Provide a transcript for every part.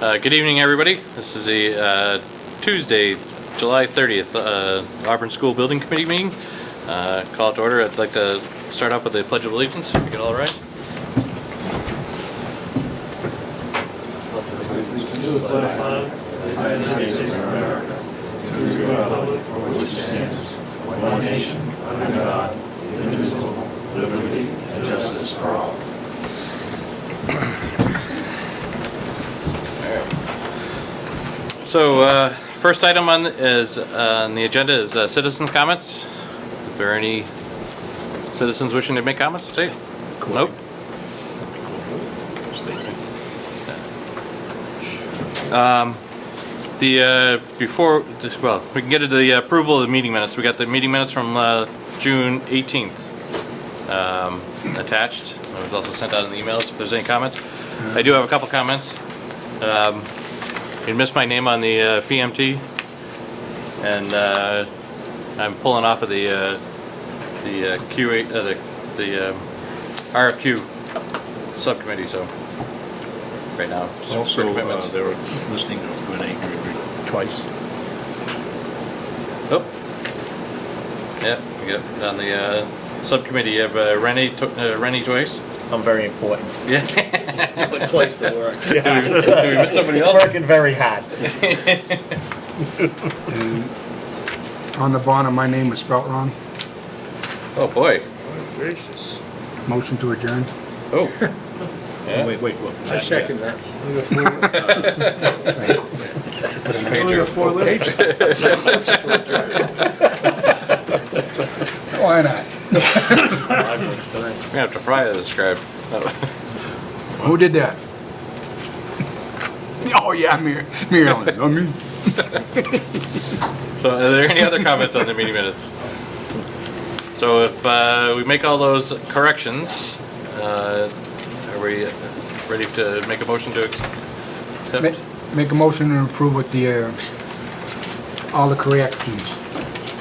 Good evening, everybody. This is a Tuesday, July 30th, Auburn School Building Committee meeting. Call it to order. I'd like to start off with the Pledge of Allegiance. If we could all rise. United States of America, to the republic for which it stands, one nation, under God, indivisible, liberty and justice for all. So, first item on the agenda is citizens' comments. Is there any citizens wishing to make comments today? Nope. Well, we can get into the approval of the meeting minutes. We got the meeting minutes from June 18th attached. It was also sent out in the emails if there's any comments. I do have a couple comments. You missed my name on the PMT, and I'm pulling off of the QA, the RFQ subcommittee. So right now, Also, commitments. they were listening to Renee twice. Oh, yeah, we got on the subcommittee. You have Rennie Joyce. I'm very important. Yeah. Twice the work. Did we miss somebody else? Working very hard. On the bottom, my name is spelled wrong. Oh boy. Gracious. Motion to adjourn. Oh. Yeah. Wait. I second that. Only a four letters. Why not? We have to fry the scribe. Who did that? Oh yeah, Mary Ellen. I mean, So, are there any other comments on the meeting minutes? So, if we make all those corrections, are we ready to make a motion to accept? make a motion to approve with the all the corrections.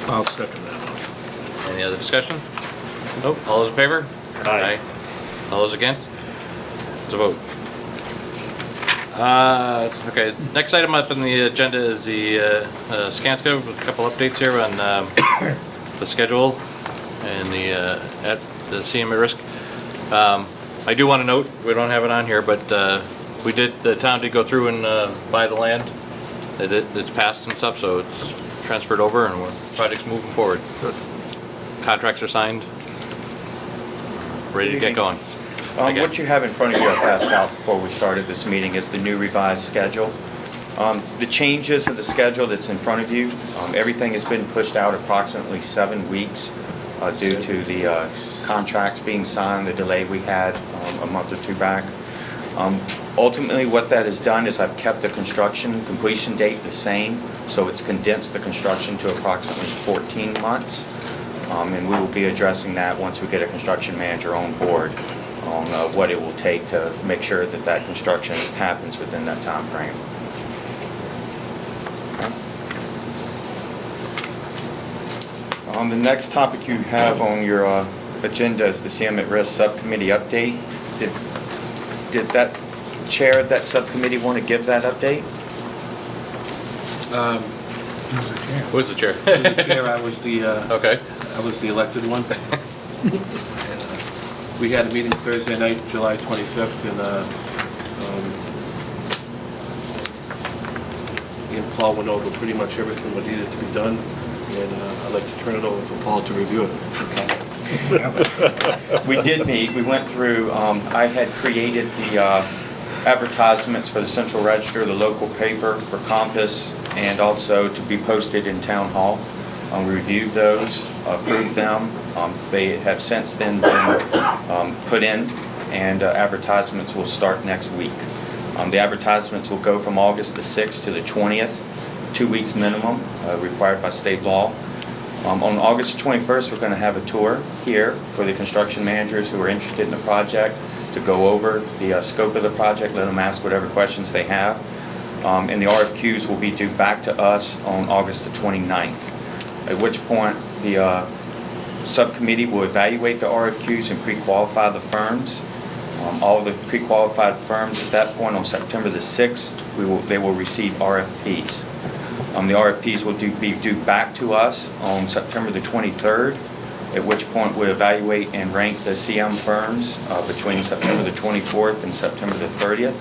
I'll second that. Any other discussion? Nope. All those in favor? Aye. All those against? It's a vote. Okay, next item up on the agenda is the Skanska with a couple updates here on the schedule and at the CM at risk. I do want to note, we don't have it on here, but the town did go through and buy the land. It's passed and stuff, so it's transferred over and project's moving forward. Contracts are signed, ready to get going. Okay. What you have in front of you, I passed out before we started this meeting, is the new revised schedule. The changes of the schedule that's in front of you, everything has been pushed out approximately 7 weeks due to the contracts being signed, the delay we had a month or two back. Ultimately, what that has done is I've kept the construction completion date the same, so it's condensed the construction to approximately 14 months. And we will be addressing that once we get a construction manager on board on what it will take to make sure that that construction happens within that time frame. The next topic you have on your agenda is the CM at Risk Subcommittee update. Did that chair of that subcommittee want to give that update? Who's the chair? The chair, I was the Okay. I was the elected one. And, we had a meeting Thursday night, July 25th, and me and Paul went over pretty much everything that needed to be done, and I'd like to turn it over for Paul to review it. We did meet. We went through, I had created the advertisements for the Central Register, the local paper for Compass, and also to be posted in Town Hall. We reviewed those, approved them. They have since then been put in, and advertisements will start next week. The advertisements will go from August the 6th to the 20th, 2 weeks minimum, required by state law. On August 21st, we're going to have a tour here for the construction managers who are interested in the project to go over the scope of the project, let them ask whatever questions they have. And the RFQs will be due back to us on August the 29th. At which point the subcommittee will evaluate the RFQs and pre-qualify the firms. All of the pre-qualified firms at that point, on September the 6th, they will receive RFPs. The RFPs will be due back to us on September the 23rd, at which point we evaluate and rank the CM firms between September the 24th and September the 30th.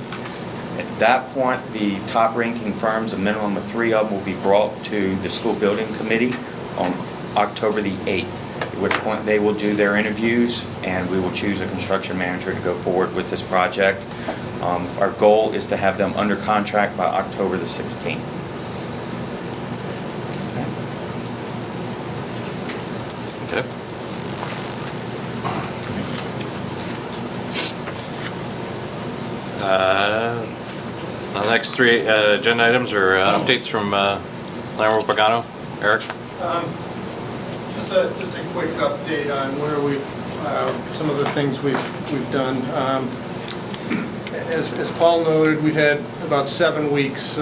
At that point, the top-ranking firms, a minimum of 3 of them, will be brought to the school building committee on October the 8th, at which point they will do their interviews, and we will choose a construction manager to go forward with this project. Our goal is to have them under contract by October the 16th. Okay. The next 3 agenda items are updates from Lionel Pagano. Eric? Just a quick update on where we've, some of the things we've done. As Paul noted, we've had about 7 weeks.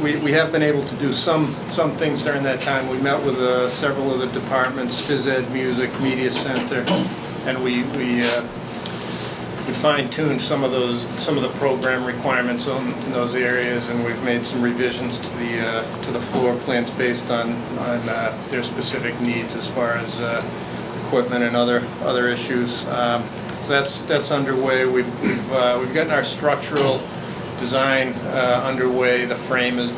We have been able to do some things during that time. We met with several of the departments, phys ed, music, media center, and we fine-tuned some of the program requirements in those areas, and we've made some revisions to the floor plans based on their specific needs as far as equipment and other issues. So that's underway. We've gotten our structural design underway. The frame is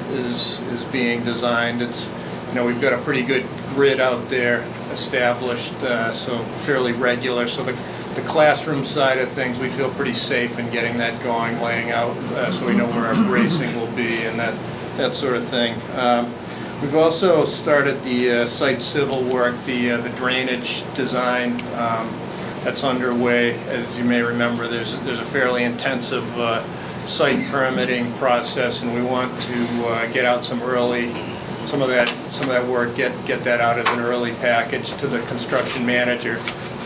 being designed. It's, we've got a pretty good grid out there established, so fairly regular. So the classroom side of things, we feel pretty safe in getting that going, laying out, so we know where our bracing will be and that sort of thing. We've also started the site civil work, the drainage design. That's underway. As you may remember, there's a fairly intensive site permitting process, and we want to get out some of that work, get that out as an early package to the construction manager,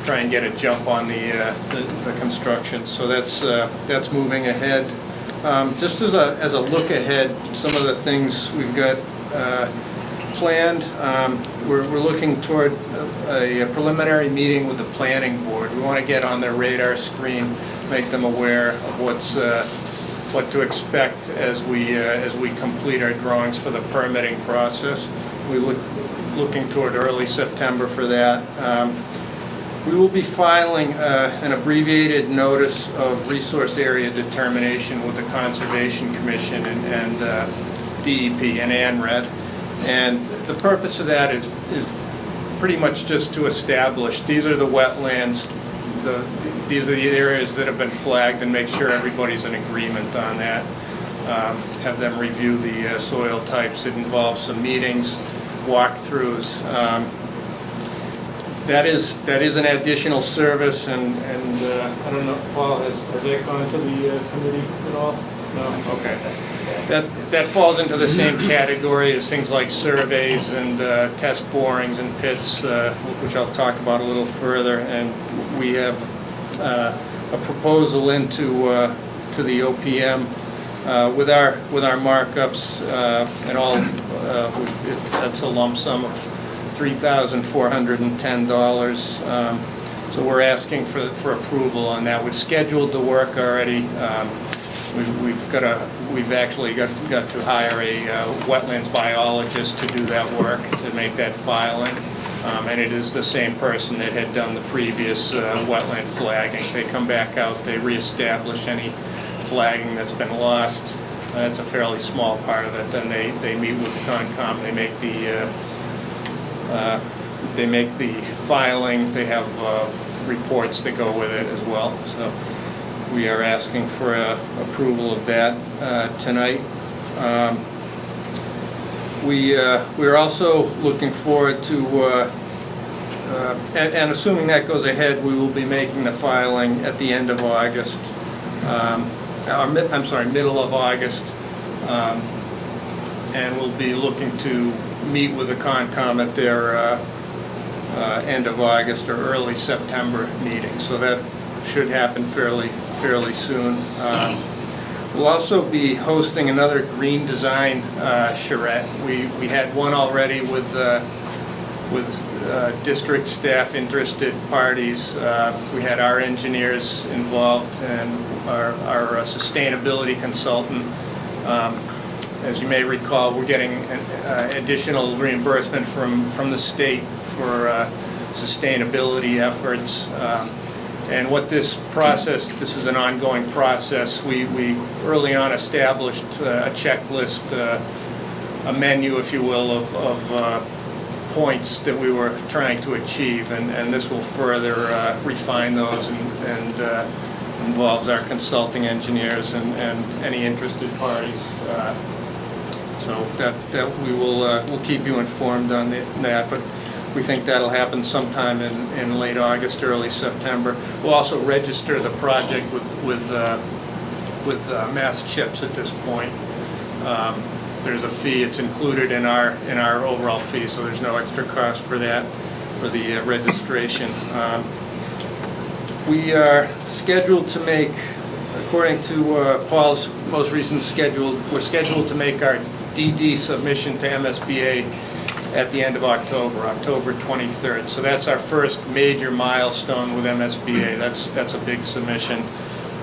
try and get a jump on the construction. So that's moving ahead. Just as a look ahead, some of the things we've got planned. We're looking toward a preliminary meeting with the planning board. We want to get on their radar screen, make them aware of what to expect as we complete our drawings for the permitting process. We're looking toward early September for that. We will be filing an abbreviated notice of resource area determination with the Conservation Commission and DEP and ANRAD. And the purpose of that is pretty much just to establish these are the wetlands, these are the areas that have been flagged, and make sure everybody's in agreement on that. Have them review the soil types. It involves some meetings, walkthroughs. That is an additional service, and I don't know, Paul, has that gone to the committee at all? No? Okay. That falls into the same category as things like surveys and test borings and pits, which I'll talk about a little further. And we have a proposal into to the OPM with our markups and all. That's a lump sum of $3,410. So we're asking for approval on that. We've scheduled the work already. We've actually got to hire a wetlands biologist to do that work, to make that filing. And it is the same person that had done the previous wetland flagging. They come back out, they reestablish any flagging that's been lost. That's a fairly small part of it. Then they meet with Concom, they make the filing, they have reports that go with it as well. So we are asking for approval of that tonight. We're also looking forward to, and assuming that goes ahead, we will be making the filing at the end of August, middle of August, and we'll be looking to meet with the Concom at their end of August or early September meeting. So that should happen fairly soon. We'll also be hosting another green design charrette. We had one already with district staff, interested parties. We had our engineers involved and our sustainability consultant. As you may recall, we're getting additional reimbursement from the state for sustainability efforts. And what this process, this is an ongoing process, we early on established a checklist, a menu, if you will, of points that we were trying to achieve, and this will further refine those and involves our consulting engineers and any interested parties. So that we'll keep you informed on that, but we think that'll happen sometime in late August, early September. We'll also register the project with Mass Chips at this point. There's a fee, it's included in our overall fee, so there's no extra cost for that, for the registration. We are scheduled to make, according to Paul's most recent schedule, we're scheduled to make our DD submission to MSBA at the end of October, October 23rd. So that's our first major milestone with MSBA. That's a big submission.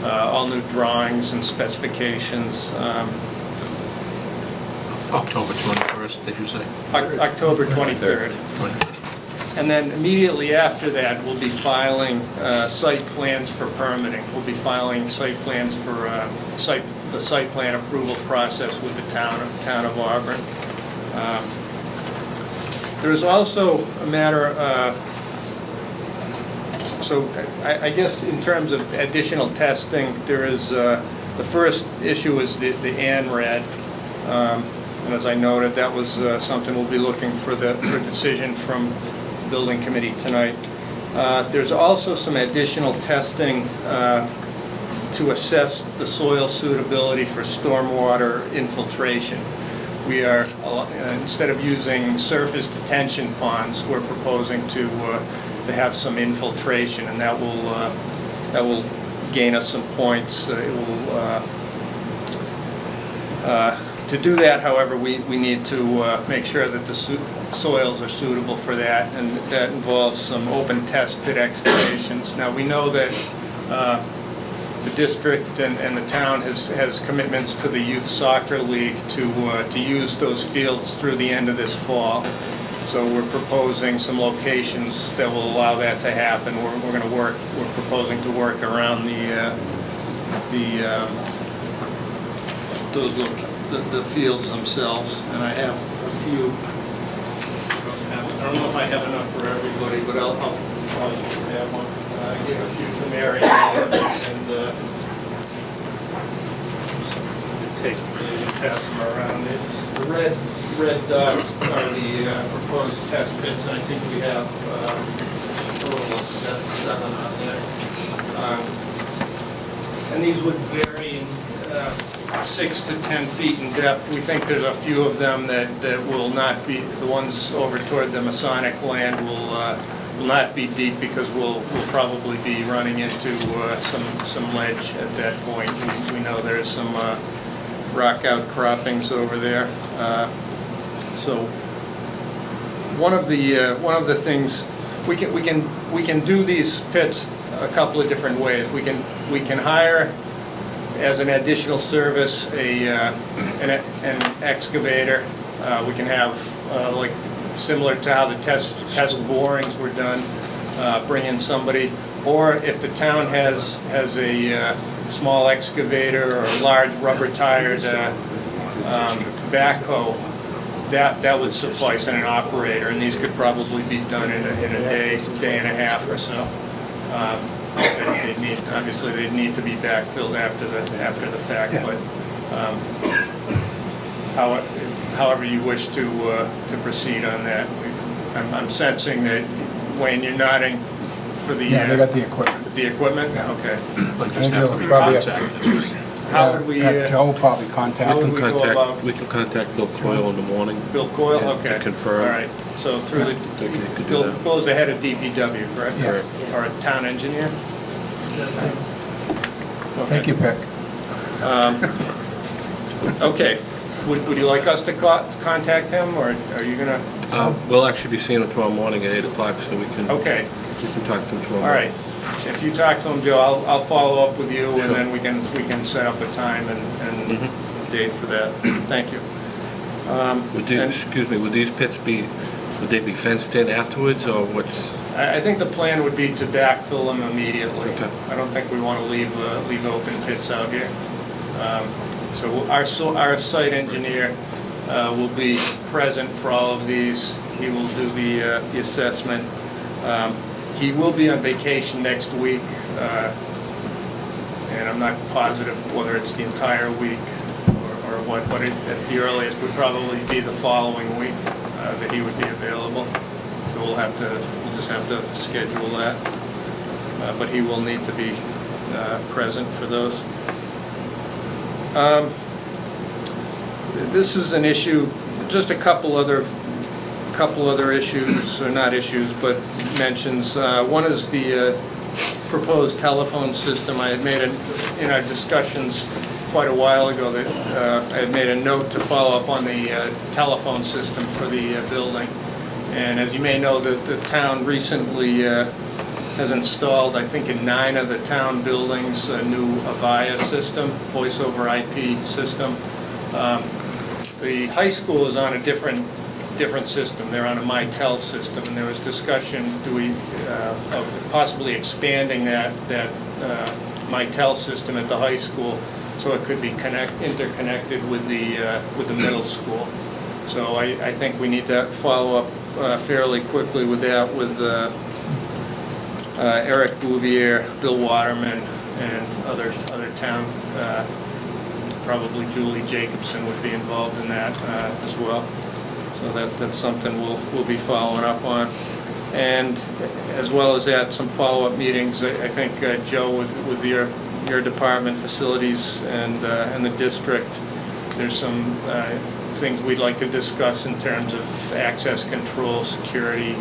All new drawings and specifications. October 21st, did you say? October 23rd. And then immediately after that, we'll be filing site plans for permitting. We'll be filing site plans for the site plan approval process with the town of Auburn. There's also a matter, so I guess in terms of additional testing, there is, the first issue is the ANRAD. And as I noted, that was something we'll be looking for decision from the building committee tonight. There's also some additional testing to assess the soil suitability for stormwater infiltration. We are, instead of using surface detention ponds, we're proposing to have some infiltration, and that will gain us some points. It will. To do that, however, we need to make sure that the soils are suitable for that, and that involves some open test pit excavations. Now, we know that the district and the town has commitments to the Youth Soccer League to use those fields through the end of this fall. So we're proposing some locations that will allow that to happen. We're proposing to work around the fields themselves, and I have a few. I don't know if I have enough for everybody, but I'll have one. Give a few to Mary and pass them around. The red dots are the proposed test pits, and I think we have a total of 7 on there. And these would vary in 6 to 10 feet in depth. We think there's a few of them that will not be, the ones over toward the Masonic land will not be deep, because we'll probably be running into some ledge at that point. We know there's some rock outcroppings over there. So one of the things we can do these pits a couple of different ways. We can hire as an additional service an excavator. We can have like similar to how the test borings were done, bring in somebody, or if the town has a small excavator or a large rubber-tired backhoe, that would suffice, and an operator, and these could probably be done in a day and a half or so. Obviously they'd need to be backfilled after the fact, yeah. But however you wish to proceed on that. I'm sensing that, Wayne, you're nodding for the... Yeah, they got the equipment. The equipment? Yeah. Okay. But just have to be Probably contacted. How would we... Joe will probably contact How them. would we go about... We can contact Bill Coyle in the morning. Bill Coyle? Yeah, Okay. to confirm. All right. So through the... Okay, could do that. Bill's the head of DPW, correct? Yeah. Or a town engineer? Take your pick. Okay. Would you like us to contact him, or are you gonna... We'll actually be seeing him tomorrow morning at 8 o'clock, so we can Okay, talk to him tomorrow all morning. right. If you talk to him, Joe, I'll follow up with you, and then we can set up a time and date for that. Thank you. Excuse me, would these pits would they be fenced in afterwards, or what's? I think the plan would be to backfill them immediately. Okay. I don't think we want to leave open pits out here. So our site engineer will be present for all of these. He will do the assessment. He will be on vacation next week, and I'm not positive whether it's the entire week or what, but at the earliest would probably be the following week that he would be available. So we'll just have to schedule that. But he will need to be present for those. This is an issue, just a couple other issues, or not issues, but mentions. One is the proposed telephone system. I had made in our discussions quite a while ago that I had made a note to follow up on the telephone system for the building. And as you may know, the town recently has installed, I think in 9 of the town buildings, a new Avaya system, voice over IP system. The high school is on a different system. They're on a Mitel system, and there was discussion of possibly expanding that Mitel system at the high school so it could be interconnected with the middle school. So I think we need to follow up fairly quickly with that with Eric Bouvier, Bill Waterman, and other town. Probably Julie Jacobson would be involved in that as well. So that's something we'll be following up on. And as well as that, some follow-up meetings. I think, Joe, with your department, facilities, and the district, there's some things we'd like to discuss in terms of access control, security,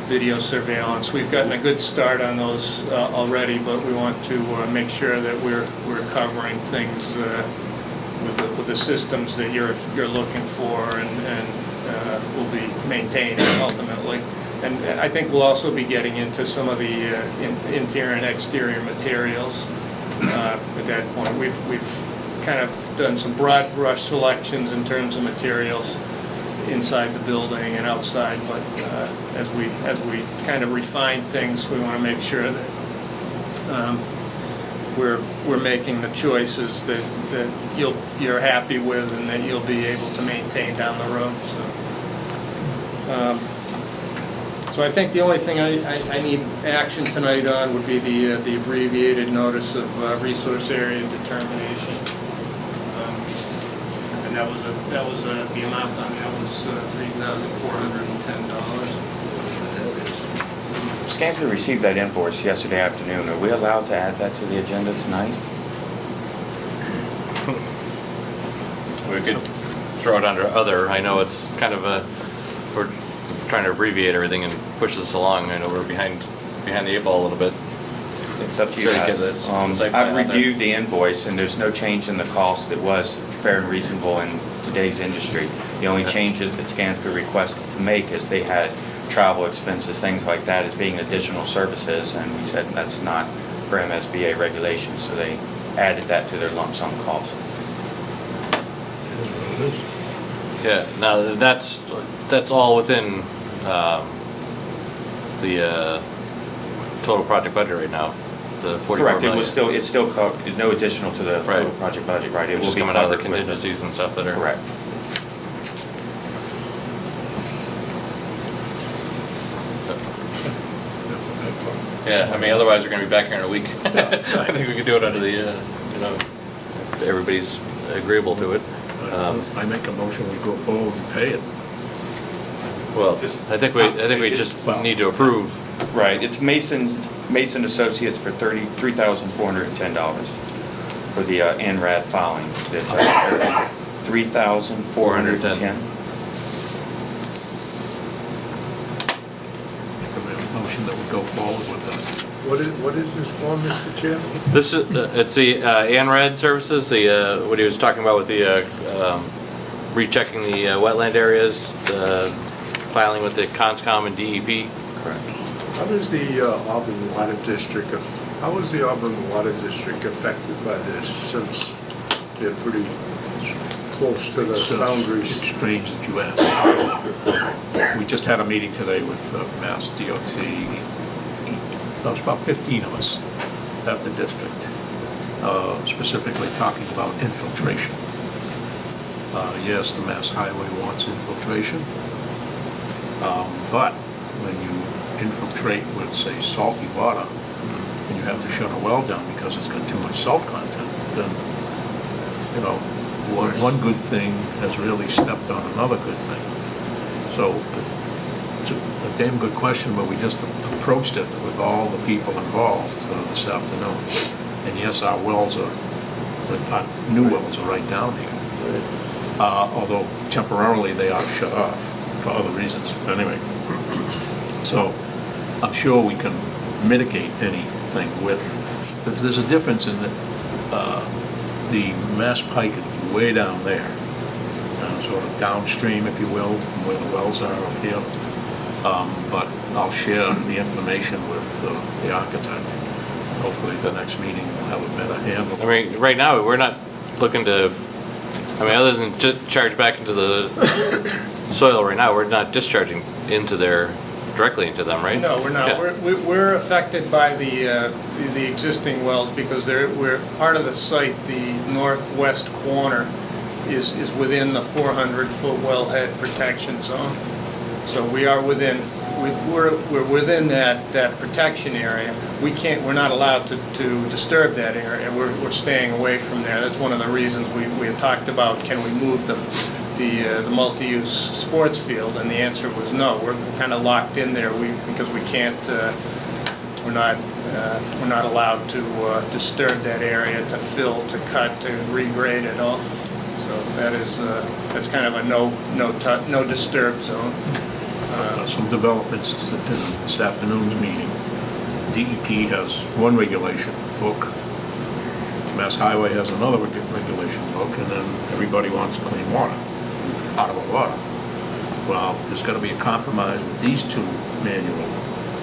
video surveillance. We've gotten a good start on those already, but we want to make sure that we're covering things with the systems that you're looking for and will be maintained ultimately. And I think we'll also be getting into some of the interior and exterior materials at that point. We've kind of done some broad brush selections in terms of materials inside the building and outside, but as we kind of refine things, we want to make sure that we're making the choices that you're happy with and that you'll be able to maintain down the road. So I think the only thing I need action tonight on would be the abbreviated notice of resource area determination. And that was the amount on that was $3,410. Skanska received that invoice yesterday afternoon. Are we allowed to add that to the agenda tonight? We could throw it under other. I know it's kind of we're trying to abbreviate everything and push this along. I know we're behind the 8 ball a little bit. It's up to you Sure, guys. get this site plan I've out there. reviewed the invoice, and there's no change in the cost. It was fair and reasonable in today's industry. The only changes that Skanska requested to make is they had travel expenses, things like that, as being additional services, and we said that's not for MSBA regulations, so they added that to their lump sum cost. Yeah, now that's all within the total project budget right now, the 44 Correct, million. it's still no additional to the total Right. project budget, right? It It's will just be coming out of the covered with contingencies and stuff that are. Correct. Yeah, I mean, otherwise we're gonna be back here in a week. I think we could do it under the, if everybody's agreeable to it. I make a motion, we go forward and pay it. Well, I think we just need to approve. Right, it's Mason Associates for $3,410 for the ANRAD filing. $3,410. Make a motion that we go forward with that. What is this for, Mr. Chairman? This is, it's the ANRAD services, what he was talking about with the rechecking the wetland areas, filing with the CONSCOM and DEP. Correct. How does the Auburn Water District, how is the Auburn Water District affected by this, since they're pretty close to the It's boundaries? strange that you asked. We just had a meeting today with Mass DOT. There was about 15 of us at the district, specifically talking about infiltration. Yes, the Mass Highway wants infiltration, but when you infiltrate with, say, salty water, and you have to shut a well down because it's got too much salt content, then, you know, one good thing has really stepped on another good thing. So it's a damn good question, but we just approached it with all the people involved this afternoon. And yes, our wells our new wells are right down here. Although temporarily they are shut off for other reasons. Anyway, so I'm sure we can mitigate anything with, there's a difference in that the Mass Pike is way down there, sort of downstream, if you will, from where the wells are up here. But I'll share the information with the architect. Hopefully the next meeting will have a better handle. I mean, right now, we're not looking to, I mean, other than just charge back into the soil right now, we're not discharging into directly into them, right? No, we're not. Yeah. We're affected by the existing wells because we're part of the site. The northwest corner is within the 400-foot wellhead protection zone. So we are within. We're within that protection area. We're not allowed to disturb that area. We're staying away from there. That's one of the reasons we had talked about, can we move the multi-use sports field, and the answer was no. We're kind of locked in there because we can't. We're not allowed to disturb that area, to fill, to cut, to regrade at all. So that's kind of a no disturb zone. Some developments in this afternoon's meeting. DEP has one regulation book, Mass Highway has another regulation book, and then everybody wants clean water, potable water. Well, there's got to be a compromise with these two manuals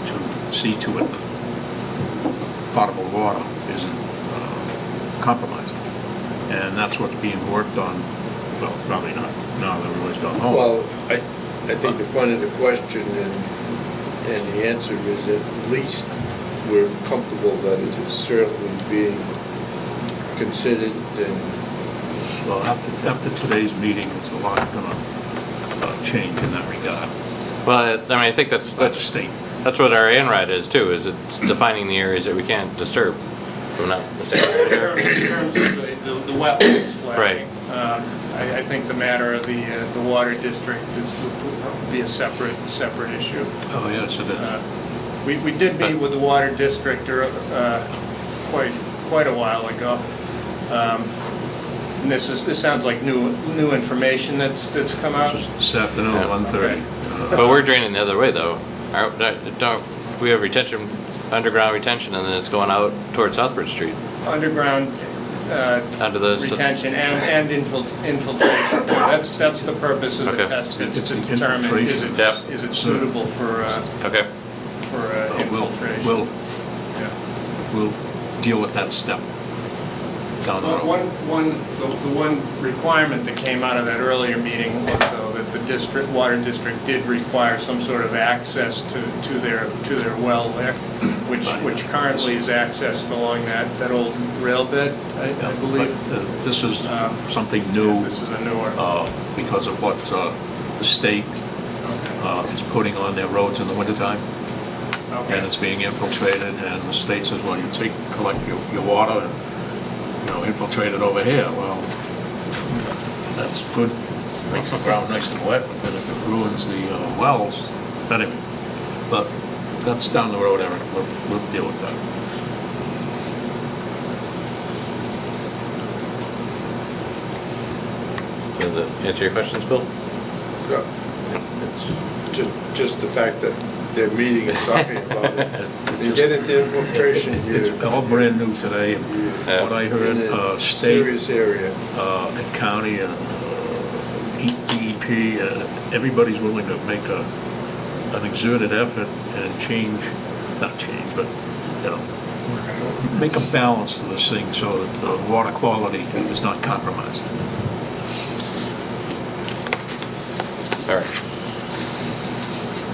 to see to it that potable water isn't compromised. And that's what's being worked on, well, probably not now that everybody's gone home. Well, I think the point of the question and the answer is at least we're comfortable that it is certainly being considered and... Well, after today's meeting, there's a lot going to change in that regard. Well, I mean, I think that's State. That's what our ANRAD is too, is it's defining the areas that we can't disturb. If I'm not mistaken. In terms of the wetlands flagging, Right. I think the matter of the water district would be a separate issue. Oh, yes, it is. We did meet with the water district quite a while ago. And this sounds like new information that's come out. This afternoon, Yeah. 1:30. But we're draining the other way though. Don't we have retention, underground retention, and then it's going out towards Southbridge Street? Underground Under the retention and infiltration. That's the purpose of the Okay. test pits, It's to the determine infiltration. Yep. is it suitable for Okay. infiltration. Yeah. We'll deal with that step down the road. The one requirement that came out of that earlier meeting was though that the water district did require some sort of access to their well there, which currently is accessed along that old rail bed, I believe. But, this is something new This is a newer. because of what the state is putting on their roads in the wintertime. Okay. And it's being infiltrated, and the state says, well, you collect your water and, infiltrate it over here. Well, that's good, makes the ground nice and wet, but then if it ruins the wells, anyway. But that's down the road, Eric, we'll deal with that. Does that answer your questions, Bill? Just the fact that they're meeting and talking about it. You get into infiltration, It's all brand new today, and what I heard, in a state serious area. and county and DEP, everybody's willing to make an exerted effort and not change, but, you know, make a balance to this thing so that the water quality is not compromised. All right.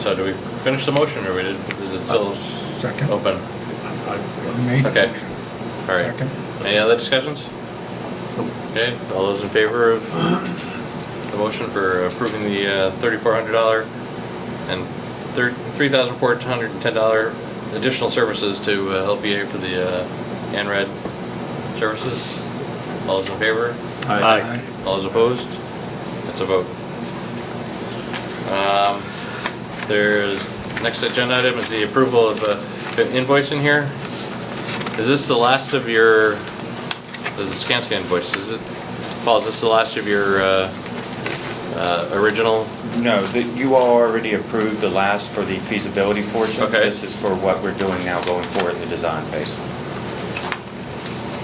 So do we finish the motion, or is it still Second. open? Made. Okay. All right. Second. Any other discussions? Okay, all those in favor of the motion for approving the $3,400 and $3,410 additional services to LPA for the ANRAD services? All those in favor? Aye. All those opposed? That's a vote. There's, next agenda item is the approval of invoicing here. Is this the last of your, this is Skanska invoice, is it? Paul, is this the last of your original? No, you all already approved the last for the feasibility portion. Okay. This is for what we're doing now going forward in the design phase.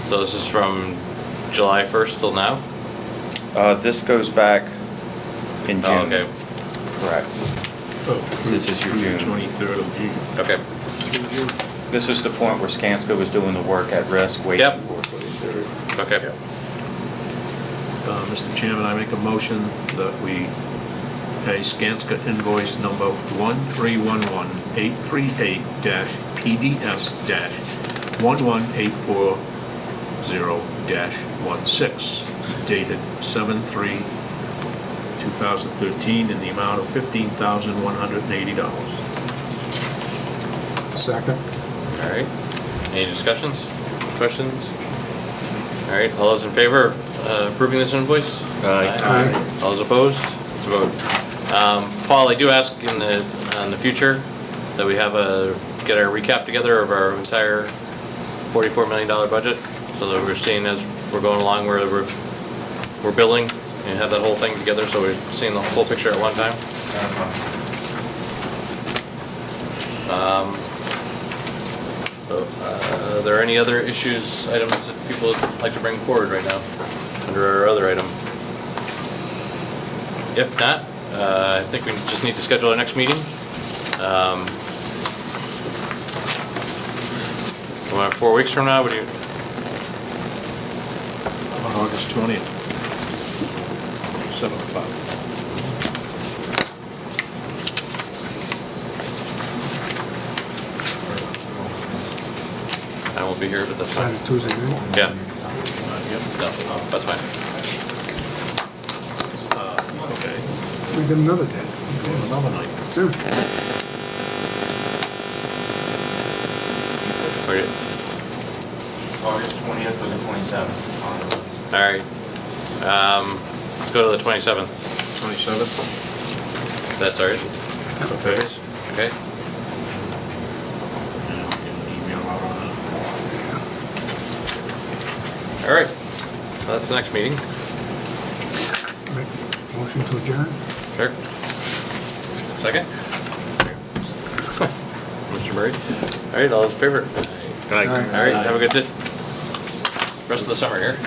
So this is from July 1st till now? This goes back in June. Oh, okay, Correct. This is your June. 23rd of June. okay. This is the point where Skanska was doing the work at risk, waiting Yep. for. Okay. Mr. Chairman, I make a motion that we pay Skanska invoice number 1311838-PDS-11840-16 dated 7/3/2013 in the amount of $15,180. Second. All right. Any discussions, questions? All right, all those in favor of approving this invoice? Aye. All those opposed? It's a vote. Paul, I do ask in the future that we have get our recap together of our entire $44 million budget, so that we're seeing as we're going along where we're billing and have that whole thing together, so we're seeing the whole picture at one time. Are there any other issues, items that people would like to bring forward right now under our other item? If not, I think we just need to schedule our next meeting. About 4 weeks from now, would you? On August 20th. 7 o'clock. I won't be here, but that's fine. Sign it Tuesday night. Yeah, no, that's fine. Okay. We got another day. Another night. Yeah. Okay. August 20th or the 27th. All right. Let's go to the 27th. 27th? That's all right. Okay. Okay. And I'll get an email out on that. All right. Well, that's the next meeting. Make motion to adjourn. Sure. Second? Mr. Murray? All right, all those in favor? Aye. All right, have a good day. Rest of the summer here.